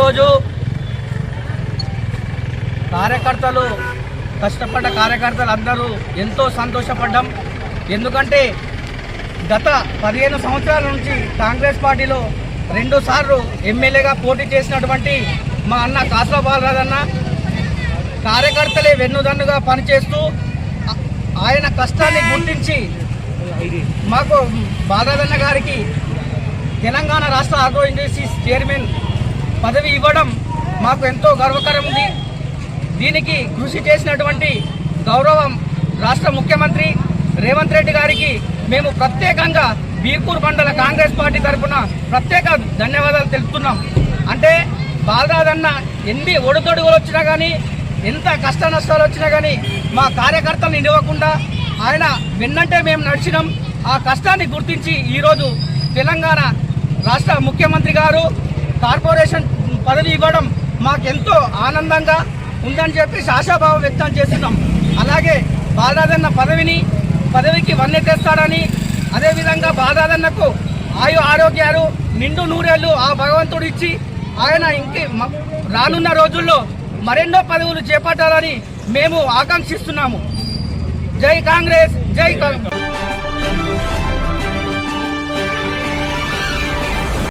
ఈరోజు కార్యకర్తలు కష్టపడ్డ కార్యకర్తలు అందరూ ఎంతో సంతోషపడ్డాం. ఎందుకంటే గత 15 సంవత్సరాల నుంచి కాంగ్రెస్ పార్టీలో 2 సార్లు ఎమ్మెల్యేగా పోటీ చేసినటువంటి మా అన్న కాసా బాలరాజన్న కార్యకర్తలే వెన్నుదన్నుగా పనిచేస్తూ ఆయన కష్టాన్ని గుర్తించి మాకు బాలరాజన్న గారికి తెలంగాణ రాష్ట్ర ఆగ్రో ఇండస్ట్రీస్ చైర్మన్ పదవి ఇవ్వడం మాకు ఎంతో గర్వకారం ఉంది. దీనికి కృషి చేసినటువంటి గౌరవం రాష్ట్ర ముఖ్యమంత్రి రేవంత్ రెడ్డి గారికి మేము ప్రత్యేకంగా బీర్పూర్ మండల కాంగ్రెస్ పార్టీ తరఫున ప్రత్యేక ధన్యవాదాలు తెలుపుతున్నాం. అంటే బాలరాజన్న ఎన్ని ఒడిదొడుగులు వచ్చినా కానీ, ఎంత కష్ట నష్టాలు వచ్చినా కానీ మా కార్యకర్తలను నిలవకుండా ఆయన వెన్నంటే మేము నడిచినాం. ఆ కష్టాన్ని గుర్తించి ఈరోజు తెలంగాణ రాష్ట్ర ముఖ్యమంత్రి గారు కార్పొరేషన్ పదవి ఇవ్వడం మాకెంతో ఆనందంగా ఉందని చెప్పి ఆశాభావం వ్యక్తం చేస్తున్నాం. అలాగే బాలరాజన్న పదవికి వన్నె తెస్తాడని, అదేవిధంగా బాలరాజన్నకు ఆయు ఆరోగ్యాలు నిండు నూరేళ్లు ఆ భగవంతుడు ఇచ్చి ఆయన రానున్న రోజుల్లో మరెన్నో పదవులు చేపట్టాలని మేము ఆకాంక్షిస్తున్నాము. జై కాంగ్రెస్, జై కాంగ్రెస్.